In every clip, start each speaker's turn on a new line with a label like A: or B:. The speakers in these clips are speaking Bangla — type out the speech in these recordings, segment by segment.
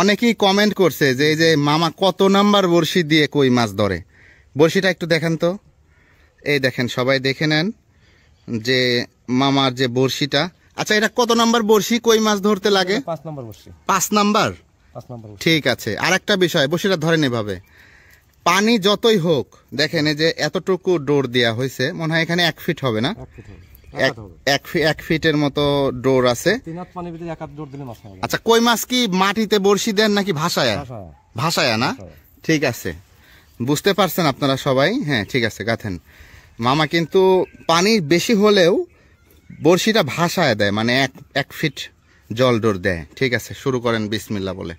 A: অনেকেই কমেন্ট করছে যে এই যে মামা কত নাম্বার বড়শি দিয়ে কই মাছ ধরে, বড়শিটা একটু দেখেন তো। এই দেখেন, সবাই দেখে নেন যে মামার যে বড়শিটা। আচ্ছা, এটা কত নাম্বার বড়শি কই মাছ ধরতে লাগে?
B: 5 নাম্বার বড়শি।
A: 5 নাম্বার? ঠিক আছে। আর একটা বিষয়, বড়শিটা ধরেন এভাবে, পানি যতই হোক, দেখেন এই যে এতটুকু ডোর দেওয়া হয়েছে, মনে হয় এখানে 1 ফিট হবে না? 1 ফিটের মতো ডোর আছে। আচ্ছা, কই মাছ কি মাটিতে বড়শি দেন নাকি ভাসায়? ভাসায় না? ঠিক আছে, বুঝতে পারছেন আপনারা সবাই। হ্যাঁ, ঠিক আছে, গাথেন। মামা কিন্তু পানি বেশি হলেও বড়শিটা ভাসায় দেয়, মানে 1 ফিট জল ডোর দেয়। ঠিক আছে, শুরু করেন বিসমিল্লাহ বলে।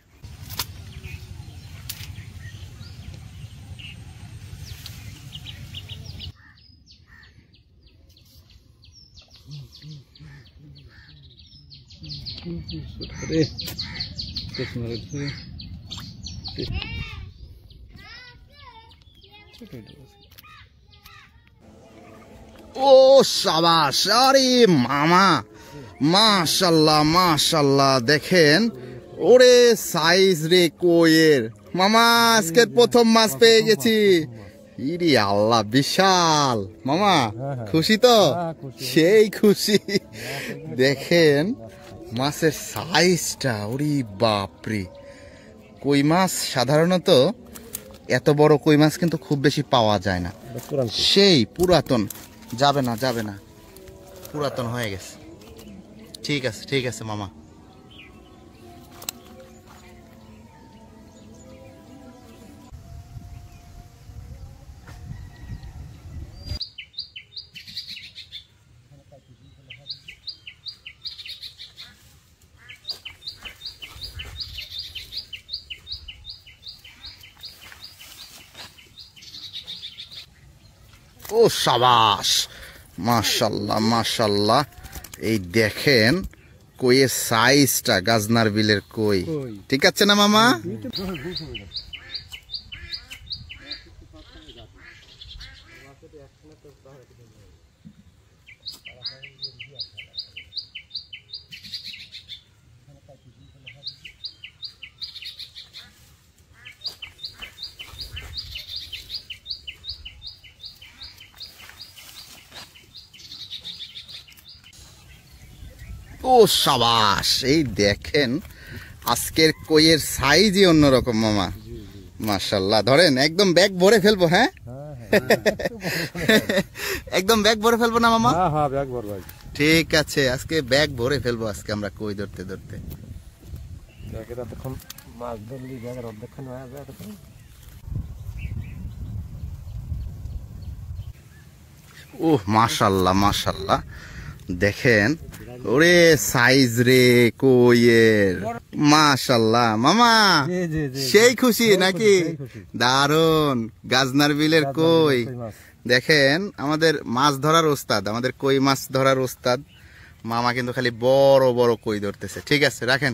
A: ও শাবাশ, আরে মামা, মাশাল্লাহ মাশাল্লাহ, দেখেন ওরে সাইজ রে কইয়ের। মামা আজকের প্রথম মাছ পেয়ে গেছি। ইরে আল্লাহ, বিশাল। মামা খুশি তো? সেই খুশি। দেখেন মাছের সাইজটা, ওরে বাপরে। কই মাছ সাধারণত এত বড় কই মাছ কিন্তু খুব বেশি পাওয়া যায় না। সেই পুরাতন, যাবে না যাবে না, পুরাতন হয়ে গেছে। ঠিক আছে ঠিক আছে মামা। ও শাবাশ, মাশাল্লাহ মাশাল্লাহ। এই দেখেন কইয়ের সাইজটা, গাজনার বিলের কই। ঠিক আছে না মামা? ও শাবাশ, এই দেখেন আজকের কইয়ের সাইজই অন্যরকম মামা। মাশাল্লাহ, ধরেন একদম ব্যাগ ভরে ফেলবো। হ্যাঁ, একদম ব্যাগ ভরে ফেলবো না মামা? ঠিক আছে, আজকে ব্যাগ ভরে ফেলবো আজকে আমরা কই ধরতে ধরতে। ও মাশাল্লাহ মাশাল্লাহ, দেখেন ওরে সাইজ রে কইয়ের। মাশাল্লাহ মামা, সেই খুশি নাকি? দারুন, গাজনার বিলের কই। দেখেন আমাদের মাছ ধরার ওস্তাদ, আমাদের কই মাছ ধরার ওস্তাদ মামা কিন্তু খালি বড় বড় কই ধরতেছে। ঠিক আছে, রাখেন।